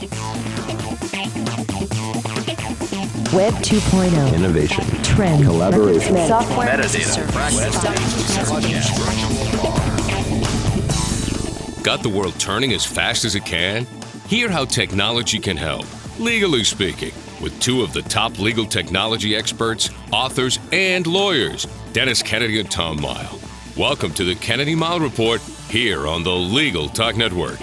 Web 2.0. Innovation. Trend. Collaboration. Software. Metadata. Got the world turning as fast as it can? Hear how technology can help, legally speaking, with two of the top legal technology experts, authors, and lawyers, Dennis Kennedy and Tom Mighell. Welcome to the Kennedy-Mighell Report here on the Legal Talk Network.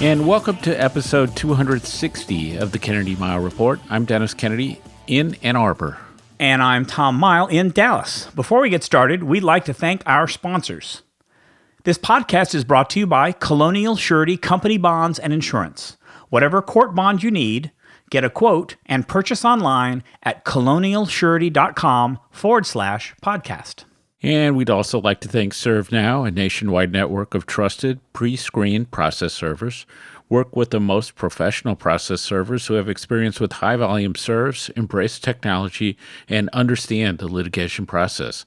And welcome to episode 260 of the Kennedy-Mighell Report. I'm Dennis Kennedy in Ann Arbor. And I'm Tom Mighell in Dallas. Before we get started, we'd like to thank our sponsors. This podcast is brought to you by Colonial Surety Company Bonds and Insurance. Whatever court bond you need, get a quote and purchase online at colonialsurety.com/podcast. And we'd also like to thank ServeNow, a nationwide network of trusted pre-screened process servers. Work with the most professional process servers who have experience with high-volume serves, embrace technology, and understand the litigation process.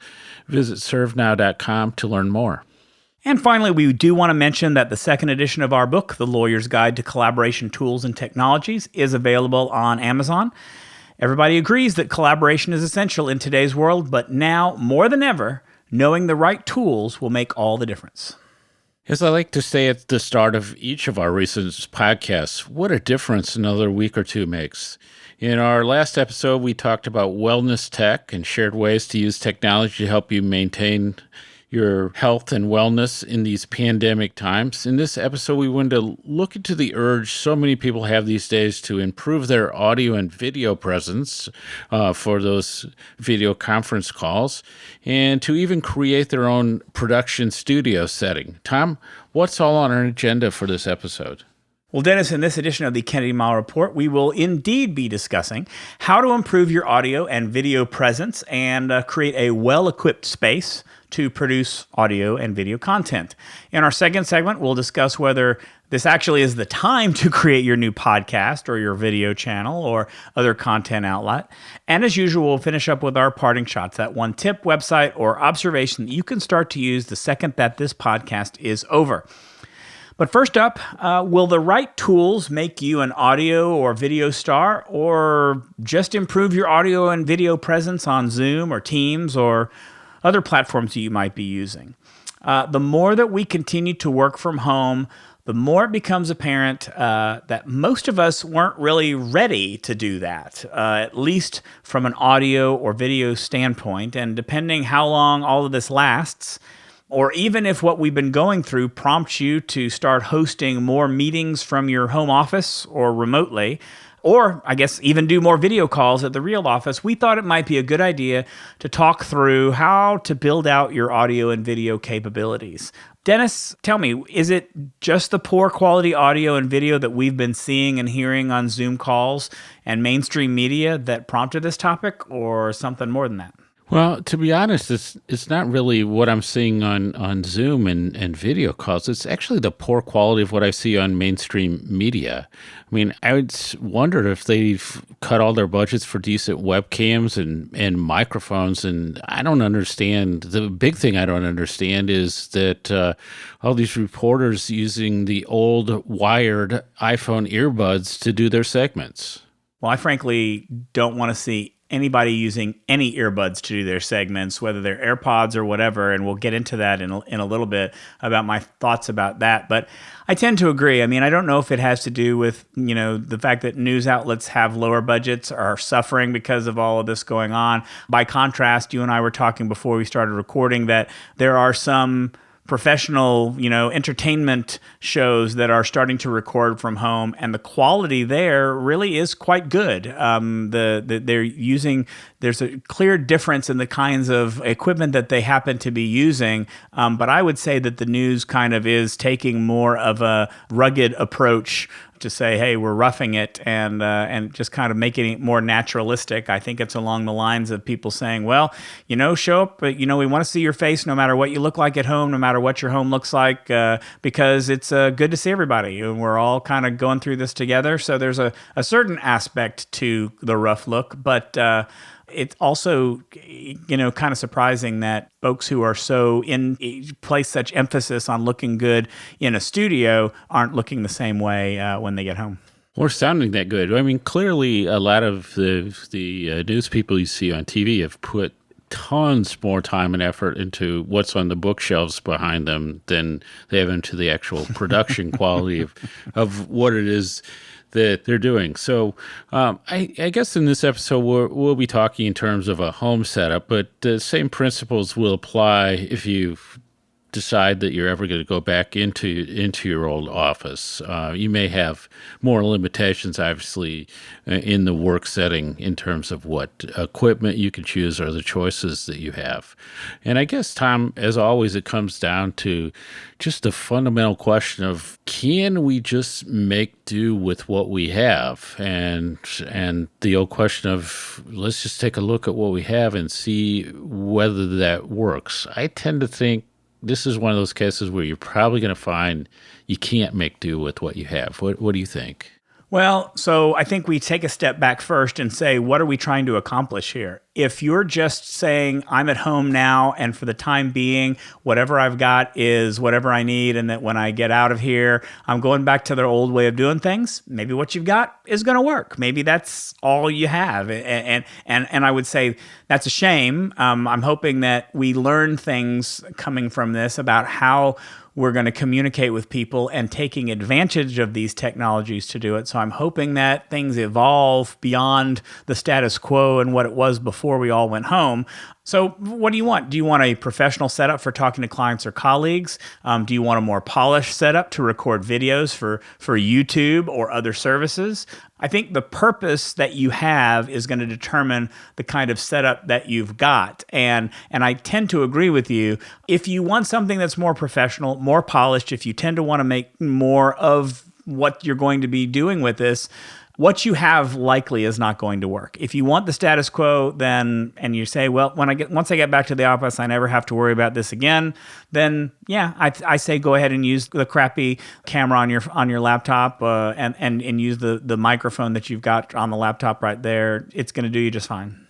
Visit servenow.com to learn more. And finally, we do want to mention that the second edition of our book, The Lawyer's Guide to Collaboration Tools and Technologies, is available on Amazon. Everybody agrees that collaboration is essential in today's world, but now, more than ever, knowing the right tools will make all the difference. As I like to say at the start of each of our recent podcasts, what a difference another week or two makes. In our last episode, we talked about wellness tech and shared ways to use technology to help you maintain your health and wellness in these pandemic times. In this episode, we wanted to look into the urge so many people have these days to improve their audio and video presence for those video conference calls, and to even create their own production studio setting. Tom, what's all on our agenda for this episode? Well, Dennis, in this edition of the Kennedy-Mighell Report, we will indeed be discussing how to improve your audio and video presence and create a well-equipped space to produce audio and video content. In our second segment, we'll discuss whether this actually is the time to create your new podcast or your video channel or other content outlet. And as usual, we'll finish up with our parting shots, that one tip, website, or observation that you can start to use the second that this podcast is over. But first up, will the right tools make you an audio or video star, or just improve your audio and video presence on Zoom or Teams or other platforms that you might be using? The more that we continue to work from home, the more it becomes apparent that most of us weren't really ready to do that, at least from an audio or video standpoint. And depending how long all of this lasts, or even if what we've been going through prompts you to start hosting more meetings from your home office or remotely, or I guess even do more video calls at the real office, we thought it might be a good idea to talk through how to build out your audio and video capabilities. Dennis, tell me, is it just the poor quality audio and video that we've been seeing and hearing on Zoom calls and mainstream media that prompted this topic, or something more than that? Well, to be honest, it's not really what I'm seeing on Zoom and video calls. It's actually the poor quality of what I see on mainstream media. I mean, I would wonder if they've cut all their budgets for decent webcams and microphones, and I don't understand. The big thing I don't understand is that all these reporters using the old wired iPhone earbuds to do their segments. Well, I frankly don't want to see anybody using any earbuds to do their segments, whether they're AirPods or whatever, and we'll get into that in a little bit about my thoughts about that. But I tend to agree. I mean, I don't know if it has to do with, the fact that news outlets have lower budgets, are suffering because of all of this going on. By contrast, you and I were talking before we started recording that there are some professional, entertainment shows that are starting to record from home, and the quality there really is quite good. There's a clear difference in the kinds of equipment that they happen to be using, but I would say that the news kind of is taking more of a rugged approach to say, hey, we're roughing it and just kind of making it more naturalistic. I think it's along the lines of people saying, well, show up, but, we want to see your face no matter what you look like at home, no matter what your home looks like, because it's good to see everybody. And we're all kind of going through this together. So there's a certain aspect to the rough look, but It's also, kind of surprising that folks who are so place such emphasis on looking good in a studio aren't looking the same way when they get home. Or sounding that good. I mean, clearly a lot of the news people you see on TV have put tons more time and effort into what's on the bookshelves behind them than they have into the actual production quality of what it is that they're doing. So I guess in this episode, we'll be talking in terms of a home setup, but the same principles will apply if you decide that you're ever going to go back into your old office. You may have more limitations, obviously, in the work setting in terms of what equipment you can choose or the choices that you have. And I guess, Tom, as always, it comes down to just the fundamental question of, can we just make do with what we have? And the old question of, let's just take a look at what we have and see whether that works. I tend to think this is one of those cases where you're probably going to find you can't make do with what you have. What do you think? Well, so I think we take a step back first and say, what are we trying to accomplish here? If you're just saying, I'm at home now, and for the time being, whatever I've got is whatever I need, and that when I get out of here, I'm going back to their old way of doing things, maybe what you've got is going to work. Maybe that's all you have. And I would say that's a shame. I'm hoping that we learn things coming from this about how we're going to communicate with people and taking advantage of these technologies to do it. So I'm hoping that things evolve beyond the status quo and what it was before we all went home. So what do you want? Do you want a professional setup for talking to clients or colleagues? Do you want a more polished setup to record videos for YouTube or other services? I think the purpose that you have is going to determine the kind of setup that you've got. And I tend to agree with you. If you want something that's more professional, more polished, if you tend to want to make more of what you're going to be doing with this, what you have likely is not going to work. If you want the status quo, then, and you say, well, once I get back to the office, I never have to worry about this again, then yeah, I say go ahead and use the crappy camera on your laptop and use the microphone that you've got on the laptop right there. It's going to do you just fine.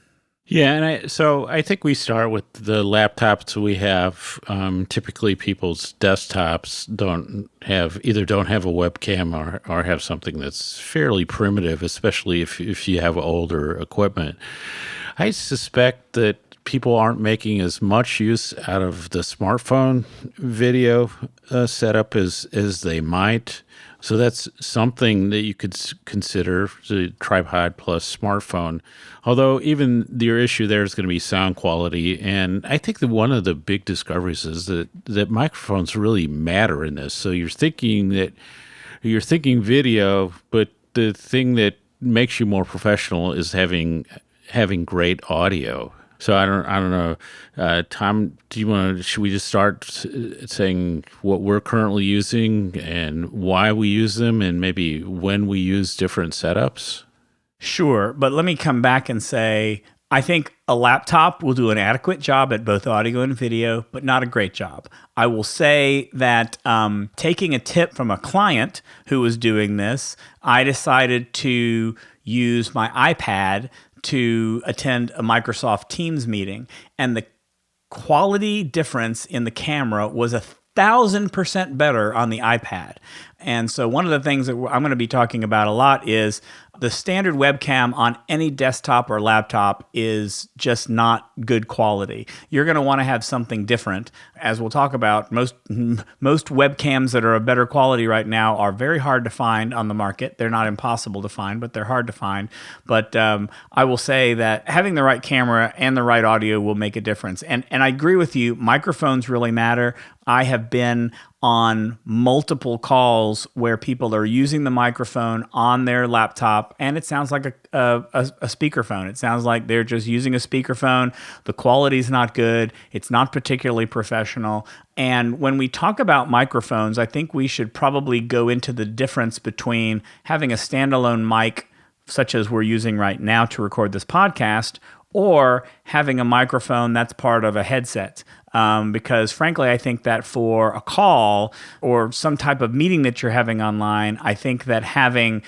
Yeah, and so I think we start with the laptops we have. Typically, people's desktops don't have a webcam or have something that's fairly primitive, especially if you have older equipment. I suspect that people aren't making as much use out of the smartphone video setup as they might. So that's something that you could consider, the tripod plus smartphone. Although even your issue there is going to be sound quality. And I think that one of the big discoveries is that microphones really matter in this. So you're thinking video, but the thing that makes you more professional is having great audio. So I don't know, Tom, should we just start saying what we're currently using and why we use them and maybe when we use different setups? Sure, but let me come back and say, I think a laptop will do an adequate job at both audio and video, but not a great job. I will say that taking a tip from a client who was doing this, I decided to use my iPad to attend a Microsoft Teams meeting, and the quality difference in the camera was 1,000% better on the iPad. And so one of the things that I'm going to be talking about a lot is the standard webcam on any desktop or laptop is just not good quality. You're going to want to have something different. As we'll talk about, most webcams that are of better quality right now are very hard to find on the market. They're not impossible to find, but they're hard to find. But I will say that having the right camera and the right audio will make a difference. And I agree with you, microphones really matter. I have been on multiple calls where people are using the microphone on their laptop and it sounds like a speakerphone. It sounds like they're just using a speakerphone. The quality is not good. It's not particularly professional. And when we talk about microphones, I think we should probably go into the difference between having a standalone mic, such as we're using right now to record this podcast, or having a microphone that's part of a headset. because frankly, I think that for a call or some type of meeting that you're having online, I think that having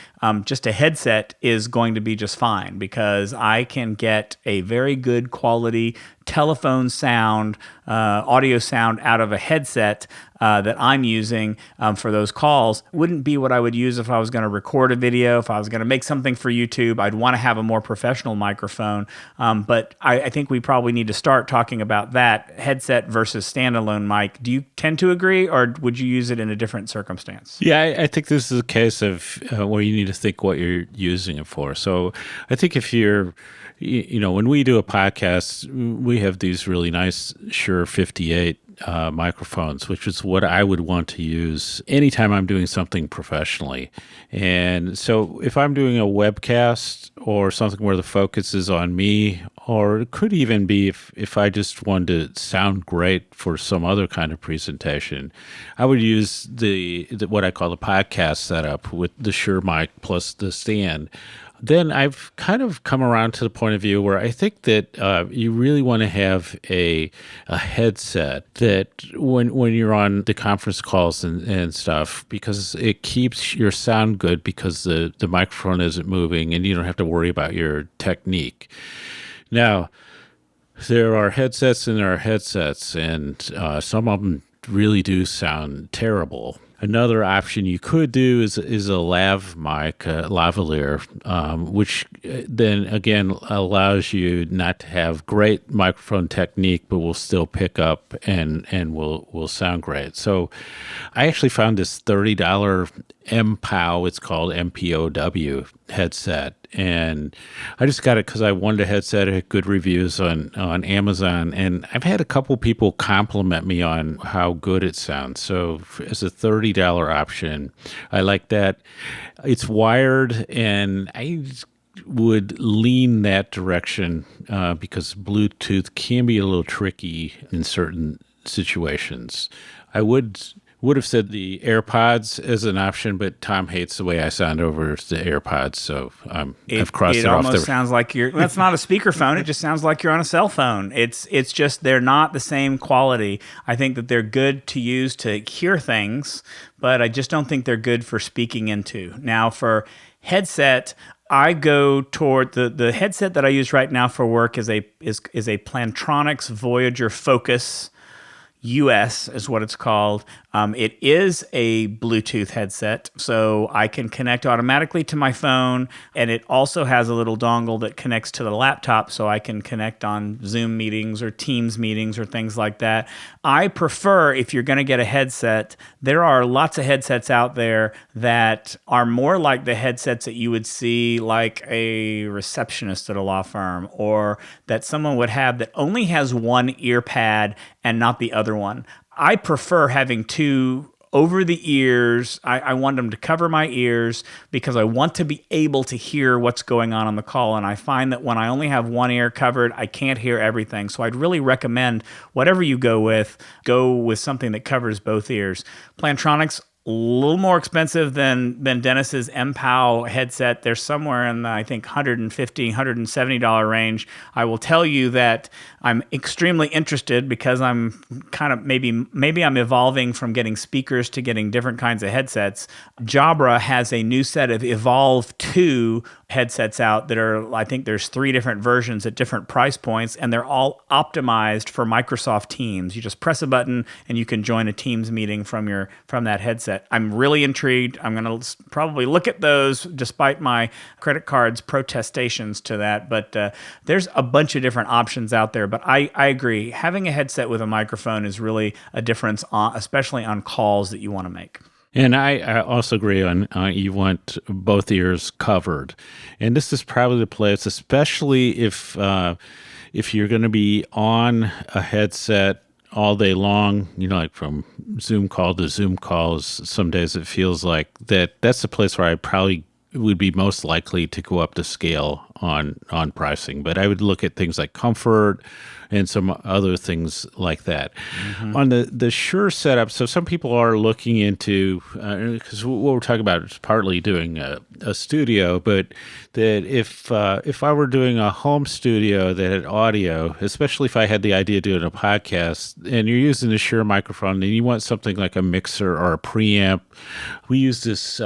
just a headset is going to be just fine, because I can get a very good quality telephone sound, audio sound out of a headset that I'm using for those calls. Wouldn't be what I would use if I was going to record a video, if I was going to make something for YouTube. I'd want to have a more professional microphone. But I think we probably need to start talking about that headset versus standalone mic. Do you tend to agree, or would you use it in a different circumstance? Yeah, I think this is a case of where you need to think what you're using it for. So I think if you're, when we do a podcast, we have these really nice Shure 58 microphones, which is what I would want to use anytime I'm doing something professionally. And so if I'm doing a webcast or something where the focus is on me, or it could even be if I just wanted to sound great for some other kind of presentation, I would use the what I call the podcast setup with the Shure mic plus the stand. Then I've kind of come around to the point of view where I think that you really want to have a headset that when you're on the conference calls and stuff, because it keeps your sound good, because the microphone isn't moving and you don't have to worry about your technique. Now, there are headsets and there are headsets, and some of them really do sound terrible. Another option you could do is a lav mic, lavalier, which then again allows you not to have great microphone technique, but will still pick up and will sound great. So I actually found this $30 MPOW, it's called MPOW headset, and I just got it because I wanted a headset. It had good reviews on Amazon, and I've had a couple people compliment me on how good it sounds. So as a $30 option, I like that. It's wired, and I would lean that direction because Bluetooth can be a little tricky in certain situations. I would have said the AirPods as an option, but Tom hates the way I sound over the AirPods, so I've crossed it off. It almost sounds like that's not a speakerphone. It just sounds like you're on a cell phone. It's just they're not the same quality. I think that they're good to use to hear things, but I just don't think they're good for speaking into. Now, for headset, I go toward the headset that I use right now for work is a Plantronics Voyager Focus US is what it's called. It is a Bluetooth headset, so I can connect automatically to my phone, and it also has a little dongle that connects to the laptop, so I can connect on Zoom meetings or Teams meetings or things like that. I prefer, if you're going to get a headset, there are lots of headsets out there that are more like the headsets that you would see like a receptionist at a law firm, or that someone would have that only has one ear pad and not the other one. I prefer having two over the ears. I want them to cover my ears because I want to be able to hear what's going on the call. And I find that when I only have one ear covered, I can't hear everything. So I'd really recommend whatever you go with something that covers both ears. Plantronics, a little more expensive than Dennis's MPOW headset. They're somewhere in the, I think, $150, $170 range. I will tell you that I'm extremely interested because I'm kind of maybe I'm evolving from getting speakers to getting different kinds of headsets. Jabra has a new set of Evolve 2 headsets out that are, I think there's 3 different versions at different price points, and they're all optimized for Microsoft Teams. You just press a button and you can join a Teams meeting from that headset. I'm really intrigued. I'm going to probably look at those despite my credit card's protestations to that, but there's a bunch of different options out there. But I agree. Having a headset with a microphone is really a difference, especially on calls that you want to make. And I also agree on you want both ears covered. And this is probably the place, especially if you're going to be on a headset all day long, like from Zoom call to Zoom calls. Some days it feels like that's the place where I probably would be most likely to go up the scale on pricing. But I would look at things like comfort and some other things like that. Mm-hmm. On the Shure setup, so some people are looking into, because what we're talking about is partly doing a studio, but that if I were doing a home studio that had audio, especially if I had the idea of doing a podcast, and you're using a Shure microphone, and you want something like a mixer or a preamp, we use this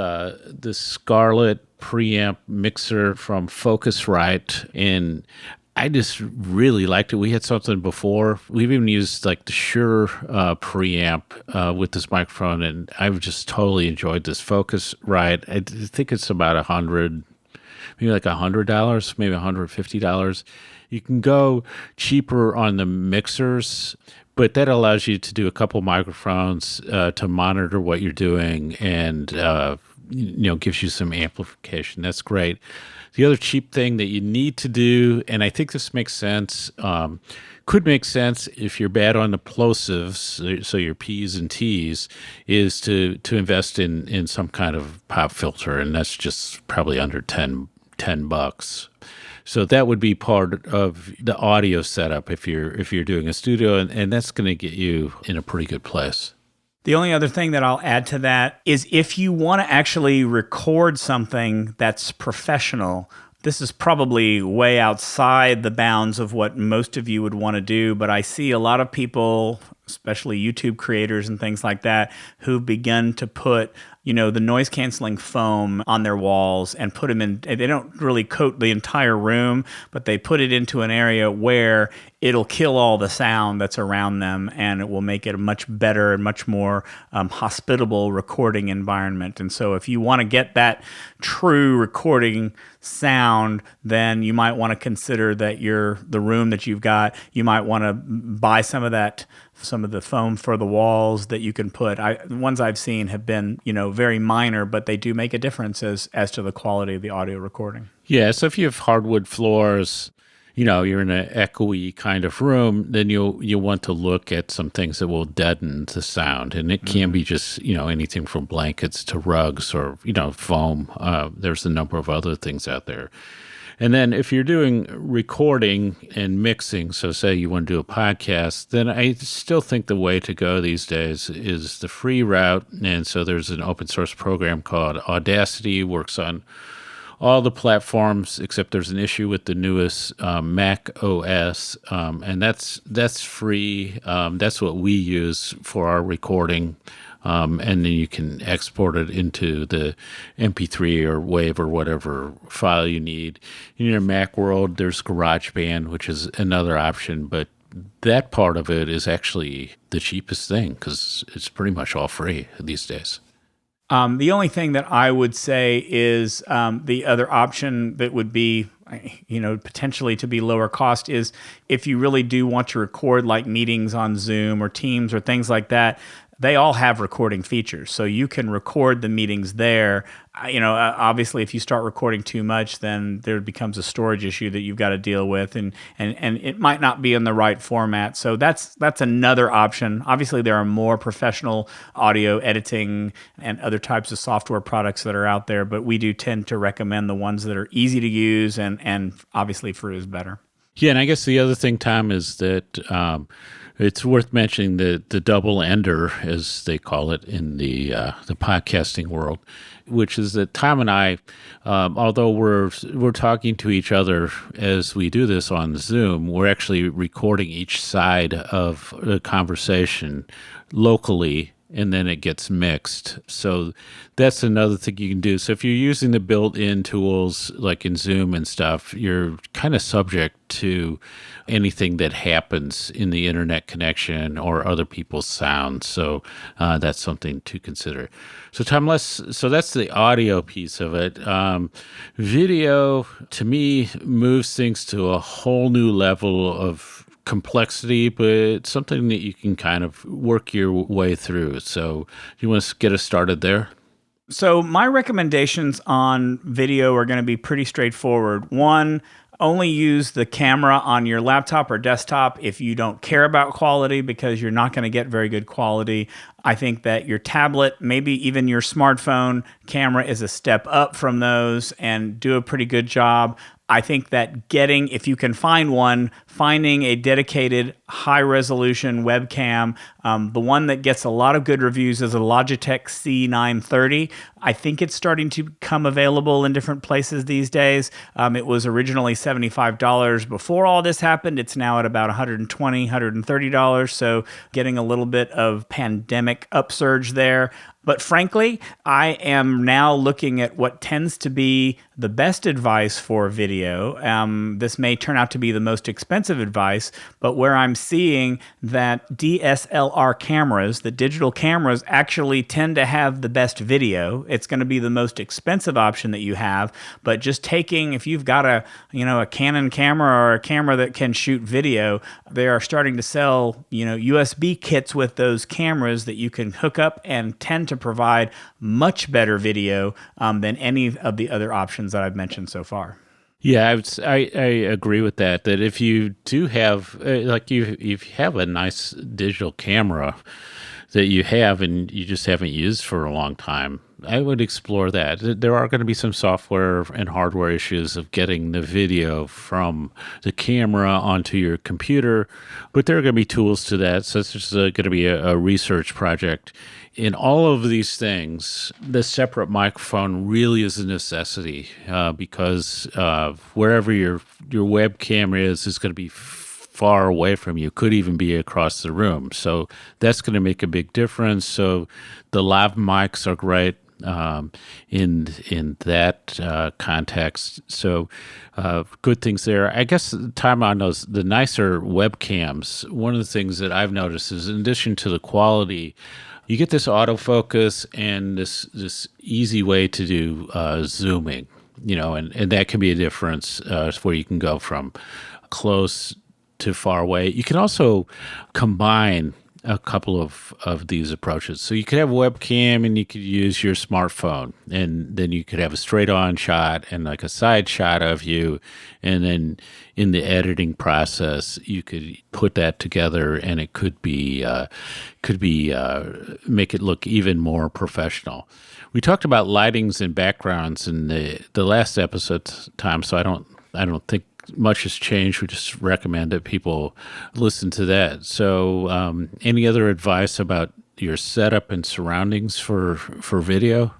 Scarlett preamp mixer from Focusrite, and I just really liked it. We had something before. We've even used like the Shure preamp with this microphone, and I've just totally enjoyed this Focusrite. I think it's about maybe like $100, maybe $150. You can go cheaper on the mixers, but that allows you to do a couple microphones to monitor what you're doing, and gives you some amplification. That's great. The other cheap thing that you need to do, and I think this makes sense, could make sense if you're bad on the plosives, so your P's and T's, is to invest in some kind of pop filter, and that's just probably under $10. So that would be part of the audio setup if you're doing a studio, and that's going to get you in a pretty good place. The only other thing that I'll add to that is if you want to actually record something that's professional, this is probably way outside the bounds of what most of you would want to do, but I see a lot of people, especially YouTube creators and things like that, who've begun to put the noise canceling foam on their walls and put them in. They don't really coat the entire room, but they put it into an area where it'll kill all the sound that's around them, and it will make it a much better and much more hospitable recording environment. And so if you want to get that true recording sound, then you might want to consider that the room that you've got, you might want to buy some of the foam for the walls that you can put. The ones I've seen have been, very minor, but they do make a difference as to the quality of the audio recording. Yeah, so if you have hardwood floors, you're in an echoey kind of room, then you'll want to look at some things that will deaden the sound. And it can be just, anything from blankets to rugs or, foam. There's a number of other things out there. And then if you're doing recording and mixing, so say you want to do a podcast, then I still think the way to go these days is the free route. And so there's an open source program called Audacity, works on all the platforms, except there's an issue with the newest Mac OS, and that's free. That's what we use for our recording. And then you can export it into the MP3 or WAV or whatever file you need. In your Mac world, there's GarageBand, which is another option, but that part of it is actually the cheapest thing because it's pretty much all free these days. The only thing that I would say is the other option that would be, potentially to be lower cost is if you really do want to record like meetings on Zoom or Teams or things like that. They all have recording features, so you can record the meetings there. Obviously, if you start recording too much, then there becomes a storage issue that you've got to deal with, and it might not be in the right format. So that's another option. Obviously, there are more professional audio editing and other types of software products that are out there, but we do tend to recommend the ones that are easy to use and obviously free is better. Yeah, and I guess the other thing, Tom, is that it's worth mentioning the double ender, as they call it in the podcasting world, which is that Tom and I, although we're talking to each other as we do this on Zoom, we're actually recording each side of the conversation locally, and then it gets mixed. So that's another thing you can do. So if you're using the built-in tools like in Zoom and stuff, you're kind of subject to anything that happens in the internet connection or other people's sounds. So that's something to consider. So Tom, so that's the audio piece of it. Video, to me, moves things to a whole new level of complexity, but it's something that you can kind of work your way through. So you want to get us started there? So my recommendations on video are going to be pretty straightforward. One, only use the camera on your laptop or desktop if you don't care about quality, because you're not going to get very good quality I think that your tablet, maybe even your smartphone camera is a step up from those and do a pretty good job. I think that if you can find one, finding a dedicated high-resolution webcam, the one that gets a lot of good reviews is a Logitech C930. I think it's starting to come available in different places these days. It was originally $75 before all this happened. It's now at about $120, $130, so getting a little bit of pandemic upsurge there. But frankly, I am now looking at what tends to be the best advice for video. This may turn out to be the most expensive advice, but where I'm seeing that DSLR cameras, the digital cameras, actually tend to have the best video. It's going to be the most expensive option that you have, but just taking, if you've got a Canon camera or a camera that can shoot video, they are starting to sell, USB kits with those cameras that you can hook up and tend to provide much better video than any of the other options that I've mentioned so far. Yeah, I agree with that. That if you do have, if you have a nice digital camera that you have and you just haven't used for a long time, I would explore that. There are going to be some software and hardware issues of getting the video from the camera onto your computer, but there are going to be tools to that. So it's just going to be a research project. In all of these things, the separate microphone really is a necessity because wherever your webcam is going to be far away from you, could even be across the room. So that's going to make a big difference. So the lav mics are great in that context. So good things there. I guess time on the nicer webcams, one of the things that I've noticed is in addition to the quality, you get this autofocus and this easy way to do zooming, and that can be a difference where you can go from close to far away. You can also combine a couple of these approaches. So you could have a webcam and you could use your smartphone, and then you could have a straight on shot and like a side shot of you. And then in the editing process, you could put that together and it could be make it look even more professional. We talked about lightings and backgrounds in the last episode time, so I don't think much has changed. We just recommend that people listen to that. So any other advice about your setup and surroundings for video?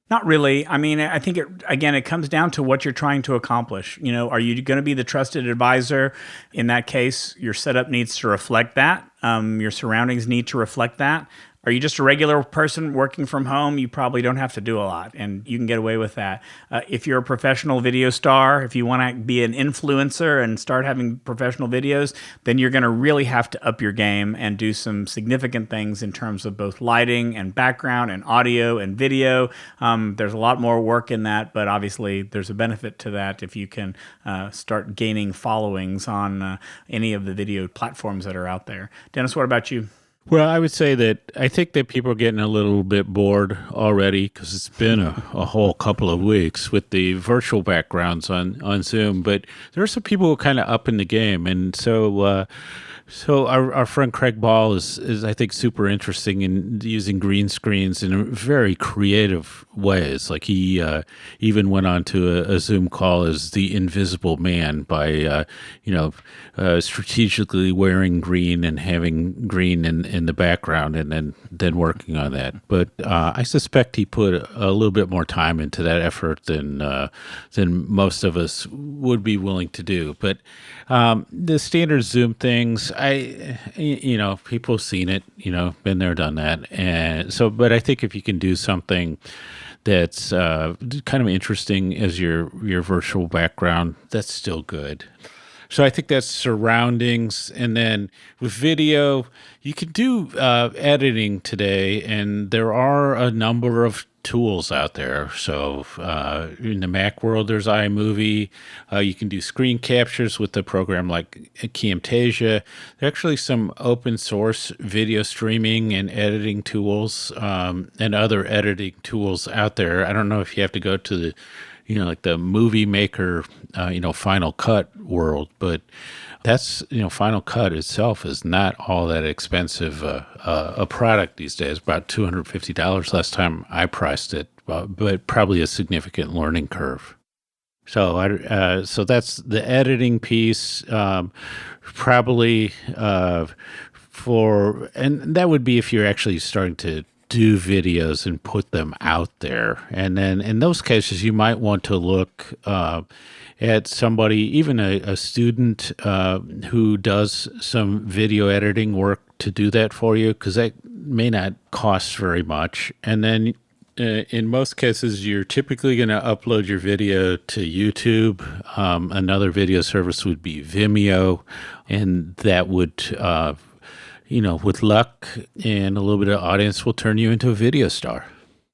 Not really. I mean, I think it comes down to what you're trying to accomplish. Are you going to be the trusted advisor? In that case, your setup needs to reflect that. Your surroundings need to reflect that. Are you just a regular person working from home? You probably don't have to do a lot, and you can get away with that. If you're a professional video star, if you want to be an influencer and start having professional videos, then you're going to really have to up your game and do some significant things in terms of both lighting and background and audio and video. There's a lot more work in that, but obviously there's a benefit to that if you can start gaining followings on any of the video platforms that are out there. Dennis, what about you? Well, I would say that I think that people are getting a little bit bored already because it's been a whole couple of weeks with the virtual backgrounds on Zoom. But there are some people who are kind of up in the game. And so our friend Craig Ball is I think super interesting in using green screens in very creative ways. Like he even went on to a Zoom call as the Invisible Man by strategically wearing green and having green in the background and then working on that. But I suspect he put a little bit more time into that effort than most of us would be willing to do. But the standard Zoom things, people have seen it, been there, done that. And so, but I think if you can do something that's kind of interesting as your virtual background, that's still good. So I think that's surroundings. And then with video, you can do editing today, and there are a number of tools out there. So in the Mac world, there's iMovie. You can do screen captures with a program like Camtasia. There are actually some open source video streaming and editing tools and other editing tools out there. I don't know if you have to go to the like the movie maker, Final Cut world. But that's, Final Cut itself is not all that expensive a product these days, about $250 last time I priced it, but probably a significant learning curve. So so that's the editing piece, probably and that would be if you're actually starting to do videos and put them out there. And then in those cases, you might want to look at somebody, even a student who does some video editing work to do that for you, because that may not cost very much. And then in most cases, you're typically going to upload your video to YouTube. Another video service would be Vimeo, and that would with luck and a little bit of audience will turn you into a video star.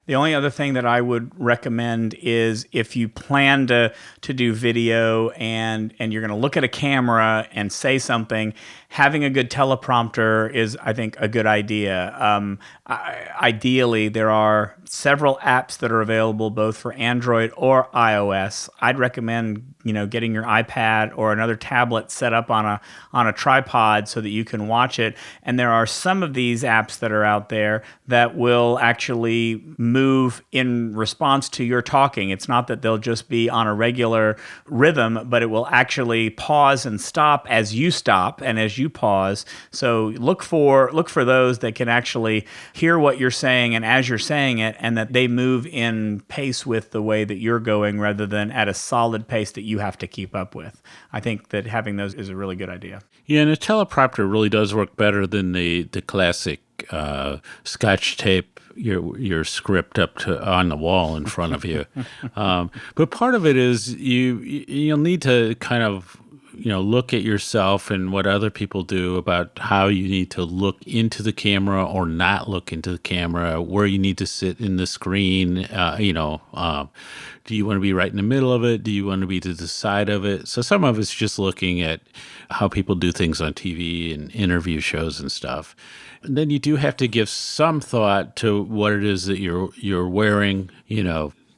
The only other thing that I would recommend is if you plan to do video and you're going to look at a camera and say something, having a good teleprompter is, I think, a good idea. Ideally, there are several apps that are available both for Android or iOS. I'd recommend getting your iPad or another tablet set up on a tripod so that you can watch it. And there are some of these apps that are out there that will actually move in response to your talking. It's not that they'll just be on a regular rhythm, but it will actually pause and stop as you stop and as you pause. So look for those that can actually hear what you're saying and as you're saying it, and that they move in pace with the way that you're going rather than at a solid pace that you have to keep up with. I think that having those is a really good idea. Yeah, and a teleprompter really does work better than the classic Scotch tape your script up to on the wall in front of you. But part of it is you'll need to kind of look at yourself and what other people do about how you need to look into the camera or not look into the camera, where you need to sit in the screen. Do you want to be right in the middle of it? Do you want to be to the side of it? So some of it's just looking at how people do things on TV and interview shows and stuff. And then you do have to give some thought to what it is that you're wearing,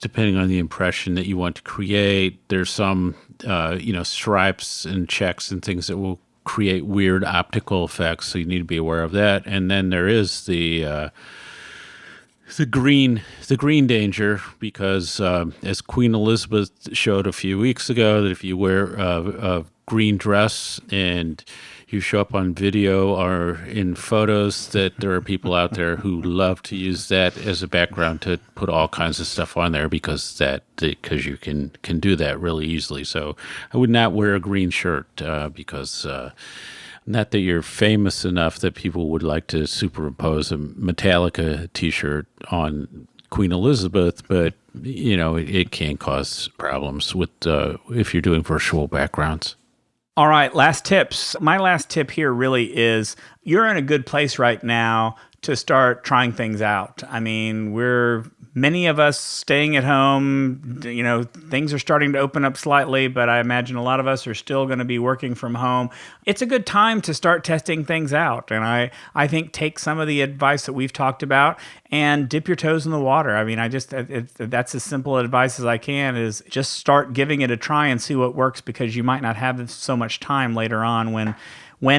depending on the impression that you want to create. There's some, stripes and checks and things that will create weird optical effects, so you need to be aware of that. And then there is the green danger, because as Queen Elizabeth showed a few weeks ago, that if you wear a green dress and you show up on video or in photos, that there are people out there who love to use that as a background to put all kinds of stuff on there because you can do that really easily. So I would not wear a green shirt because not that you're famous enough that people would like to superimpose a Metallica t-shirt on Queen Elizabeth, but it can cause problems with if you're doing virtual backgrounds. All right, last tips. My last tip here really is you're in a good place right now to start trying things out. I mean, many of us staying at home, things are starting to open up slightly, but I imagine a lot of us are still going to be working from home. It's a good time to start testing things out. And I think take some of the advice that we've talked about and dip your toes in the water. I mean, that's as simple advice as I can, is just start giving it a try and see what works, because you might not have so much time later on when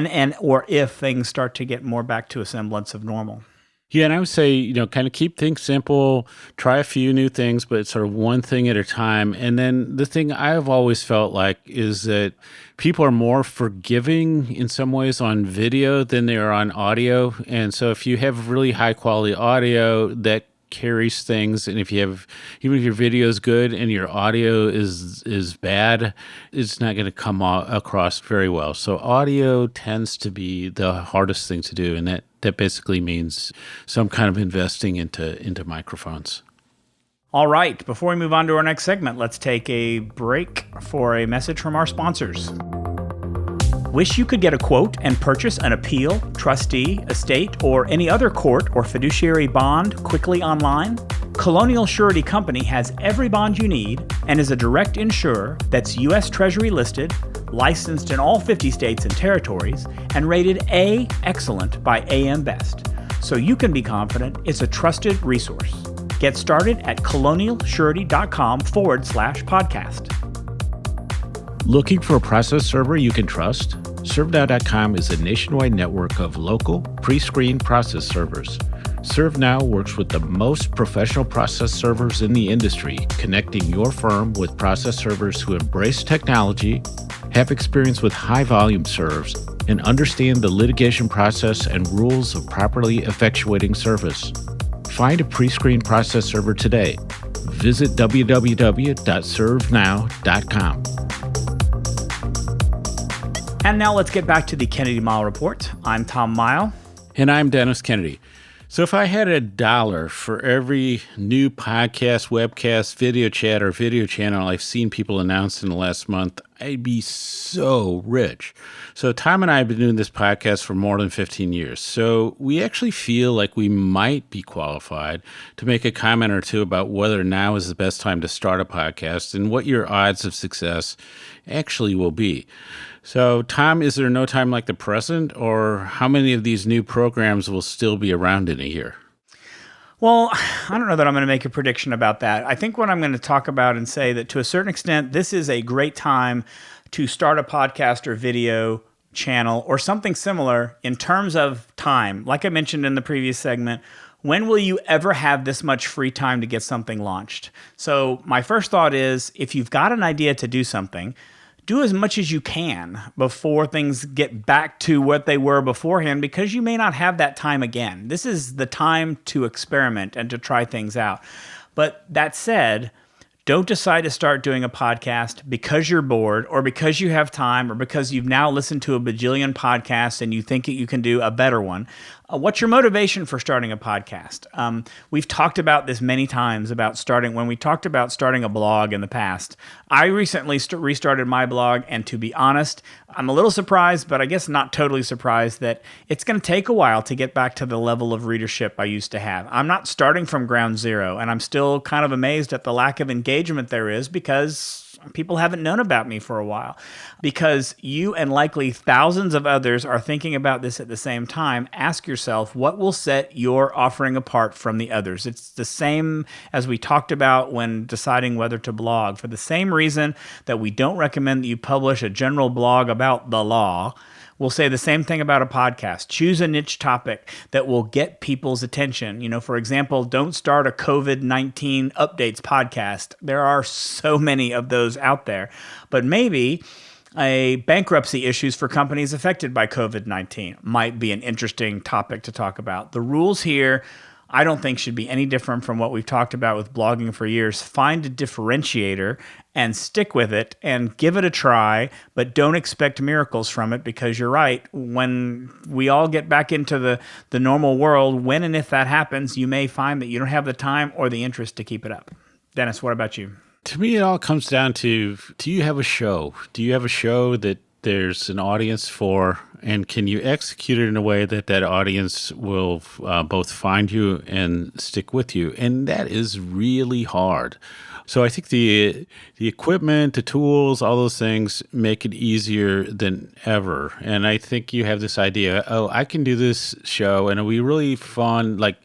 and or if things start to get more back to a semblance of normal. Yeah, and I would say, kind of keep things simple, try a few new things, but sort of one thing at a time. And then the thing I've always felt like is that people are more forgiving in some ways on video than they are on audio. And so if you have really high quality audio, that carries things, and even if your video is good and your audio is bad, it's not going to come across very well. So audio tends to be the hardest thing to do, and that basically means some kind of investing into microphones. All right, before we move on to our next segment, let's take a break for a message from our sponsors. Wish you could get a quote and purchase an appeal, trustee, estate, or any other court or fiduciary bond quickly online? Colonial Surety Company has every bond you need and is a direct insurer that's U.S. Treasury listed, licensed in all 50 states and territories, and rated A Excellent by AM Best. So you can be confident it's a trusted resource. Get started at colonialsurety.com/podcast. Looking for a process server you can trust? ServeNow.com is a nationwide network of local, pre-screened process servers. ServeNow works with the most professional process servers in the industry, connecting your firm with process servers who embrace technology, have experience with high-volume serves, and understand the litigation process and rules of properly effectuating service. Find a pre-screened process server today. Visit www.servenow.com. And now let's get back to the Kennedy-Mighell Report. I'm Tom Mighell. And I'm Dennis Kennedy. So if I had $1 for every new podcast, webcast, video chat, or video channel I've seen people announce in the last month, I'd be so rich. So Tom and I have been doing this podcast for more than 15 years. So we actually feel like we might be qualified to make a comment or two about whether now is the best time to start a podcast and what your odds of success actually will be. So, Tom, is there no time like the present, or how many of these new programs will still be around in a year? Well, I don't know that I'm going to make a prediction about that. I think what I'm going to talk about and say that to a certain extent, this is a great time to start a podcast or video channel or something similar in terms of time. Like I mentioned in the previous segment, when will you ever have this much free time to get something launched? So my first thought is, if you've got an idea to do something, do as much as you can before things get back to what they were beforehand, because you may not have that time again. This is the time to experiment and to try things out. But that said, don't decide to start doing a podcast because you're bored or because you have time or because you've now listened to a bajillion podcasts and you think that you can do a better one. What's your motivation for starting a podcast? We've talked about this many times about when we talked about starting a blog in the past. I recently restarted my blog, and to be honest, I'm a little surprised, but I guess not totally surprised, that it's going to take a while to get back to the level of readership I used to have. I'm not starting from ground zero, and I'm still kind of amazed at the lack of engagement there is because people haven't known about me for a while. Because you and likely thousands of others are thinking about this at the same time, ask yourself, what will set your offering apart from the others? It's the same as we talked about when deciding whether to blog. For the same reason that we don't recommend that you publish a general blog about the law, we'll say the same thing about a podcast. Choose a niche topic that will get people's attention. You know, for example, don't start a COVID-19 updates podcast. There are so many of those out there. But maybe a bankruptcy issues for companies affected by COVID-19 might be an interesting topic to talk about. The rules here, I don't think, should be any different from what we've talked about with blogging for years. Find a differentiator and stick with it and give it a try, but don't expect miracles from it, because you're right. When we all get back into the normal world, when and if that happens, you may find that you don't have the time or the interest to keep it up. Dennis, what about you? To me, it all comes down to, do you have a show? Do you have a show that there's an audience for, and can you execute it in a way that that audience will both find you and stick with you? And that is really hard. So I think the equipment, the tools, all those things make it easier than ever. And I think you have this idea, oh, I can do this show and it'll be really fun. Like,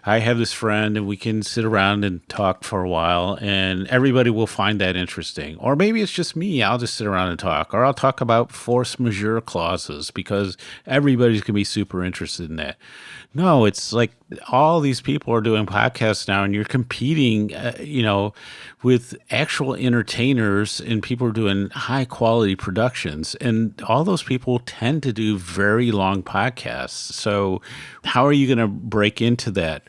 I have this friend and we can sit around and talk for a while and everybody will find that interesting. Or maybe it's just me. I'll just sit around and talk. Or I'll talk about force majeure clauses because everybody's going to be super interested in that. No, it's like all these people are doing podcasts now and you're competing, with actual entertainers, and people are doing high quality productions. And all those people tend to do very long podcasts. So how are you going to break into that?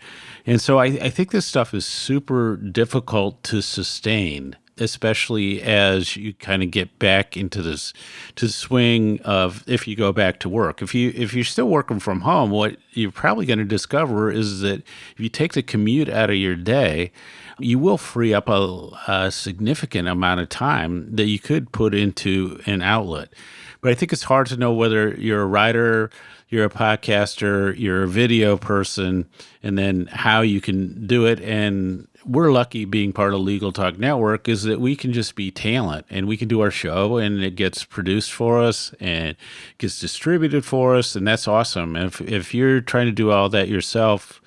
And so I think this stuff is super difficult to sustain, especially as you kind of get back into this to the swing of, if you go back to work. If you're still working from home, what you're probably going to discover is that if you take the commute out of your day, you will free up a significant amount of time that you could put into an outlet. But I think it's hard to know whether you're a writer, you're a podcaster, you're a video person, and then how you can do it. And we're lucky, being part of Legal Talk Network, is that we can just be talent and we can do our show and it gets produced for us and gets distributed for us. And that's awesome. If you're trying to do all that yourself,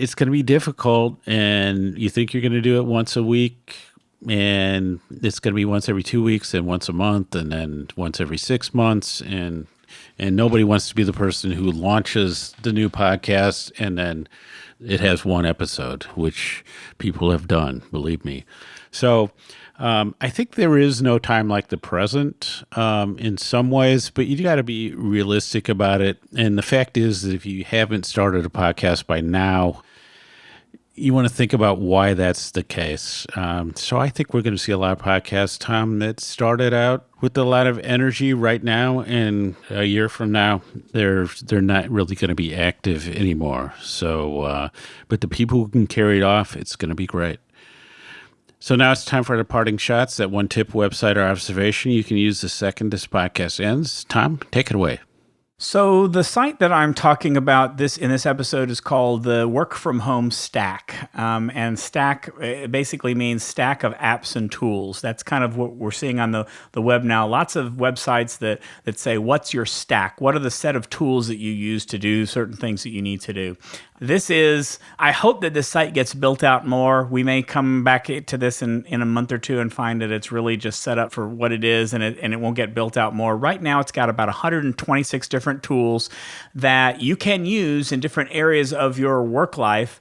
it's going to be difficult, and you think you're going to do it once a week, and it's going to be once every 2 weeks and once a month and then once every 6 months. And nobody wants to be the person who launches the new podcast and then it has one episode, which people have done, believe me. So I think there is no time like the present in some ways, but you got to be realistic about it. And the fact is that if you haven't started a podcast by now, you want to think about why that's the case. So I think we're going to see a lot of podcasts, Tom, that started out with a lot of energy right now, and a year from now, they're not really going to be active anymore. So, but the people who can carry it off, it's going to be great. So now it's time for the parting shots. That one tip, website, or observation you can use the second this podcast ends. Tom, take it away. So the site that I'm talking about in this episode is called the Work From Home Stack. And Stack basically means stack of apps and tools. That's kind of what we're seeing on the web now. Lots of websites that say, what's your stack? What are the set of tools that you use to do certain things that you need to do? I hope that this site gets built out more. We may come back to this in a month or two and find that it's really just set up for what it is, and it won't get built out more. Right now, it's got about 126 different tools that you can use in different areas of your work life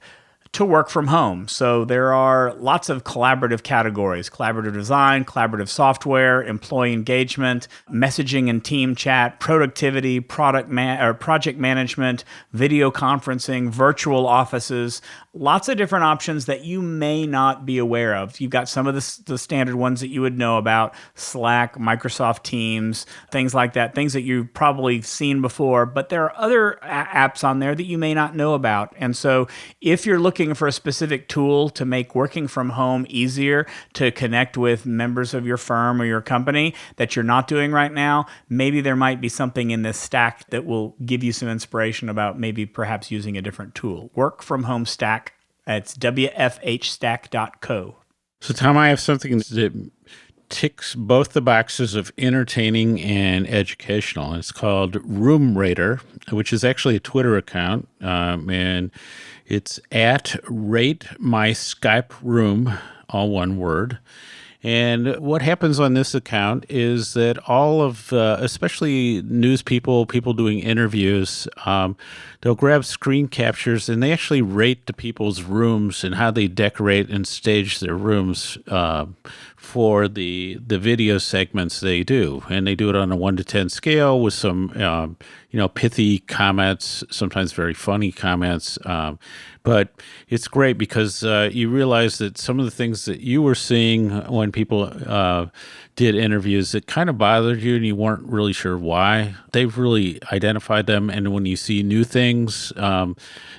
to work from home. So there are lots of collaborative categories: collaborative design, collaborative software, employee engagement, messaging and team chat, productivity, project management, video conferencing, virtual offices. Lots of different options that you may not be aware of. You've got some of the standard ones that you would know about: Slack, Microsoft Teams, things like that, things that you've probably seen before, but there are other apps on there that you may not know about. And so if you're looking for a specific tool to make working from home easier, to connect with members of your firm or your company that you're not doing right now, maybe there might be something in this stack that will give you some inspiration about maybe perhaps using a different tool. Work From Home Stack. It's wfhstack.co. So, Tom, I have something that ticks both the boxes of entertaining and educational. It's called Room Rater, which is actually a Twitter account, and it's at Rate My Skype Room, all one word. And what happens on this account is that all of, especially news people doing interviews, they'll grab screen captures and they actually rate the people's rooms and how they decorate and stage their rooms for the video segments they do. And they do it on a 1 to 10 scale with some, pithy comments, sometimes very funny comments. But it's great because you realize that some of the things that you were seeing when people did interviews that kind of bothered you and you weren't really sure why, they've really identified them. And when you see new things,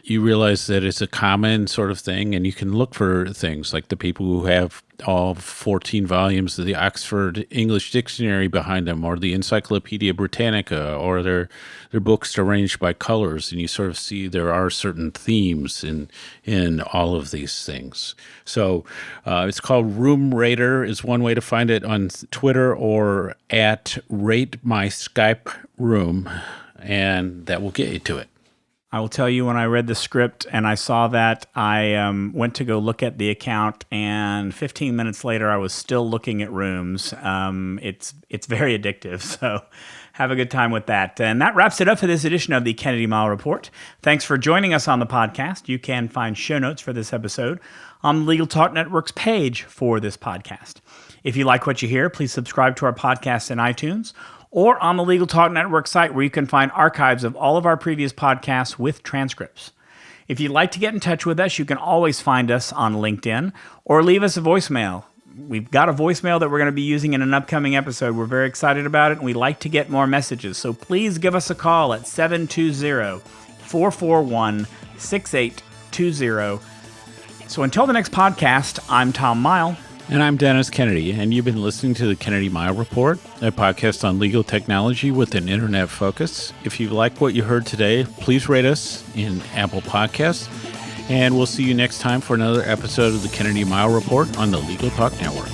you realize that it's a common sort of thing, and you can look for things like the people who have all 14 volumes of the Oxford English Dictionary behind them, or the Encyclopedia Britannica, or their books arranged by colors, and you sort of see there are certain themes in all of these things. So it's called Room Rater is one way to find it on Twitter, or at Rate My Skype Room, and that will get you to it. I will tell you, when I read the script and I saw that, I went to go look at the account, and 15 minutes later, I was still looking at rooms. It's very addictive, so have a good time with that. And that wraps it up for this edition of the Kennedy-Mighell Report. Thanks for joining us on the podcast. You can find show notes for this episode on the Legal Talk Network's page for this podcast. If you like what you hear, please subscribe to our podcast in iTunes, or on the Legal Talk Network site, where you can find archives of all of our previous podcasts with transcripts. If you'd like to get in touch with us, you can always find us on LinkedIn or leave us a voicemail. We've got a voicemail that we're going to be using in an upcoming episode. We're very excited about it, and we'd like to get more messages. So please give us a call at 720-441-6820. So until the next podcast, I'm Tom Mighell. And I'm Dennis Kennedy, and you've been listening to the Kennedy-Mighell Report, a podcast on legal technology with an internet focus. If you like what you heard today, please rate us in Apple Podcasts, and we'll see you next time for another episode of the Kennedy-Mighell Report on the Legal Talk Network.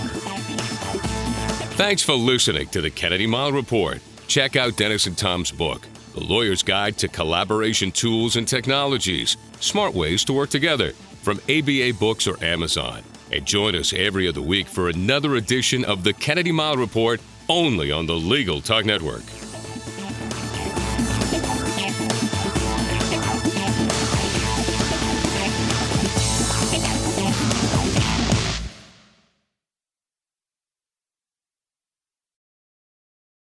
Thanks for listening to the Kennedy-Mighell Report. Check out Dennis and Tom's book, the lawyer's guide to collaboration tools and technologies, smart ways to work together, from ABA Books or Amazon. And join us every other week for another edition of the Kennedy-Mighell Report, only on the Legal Talk Network.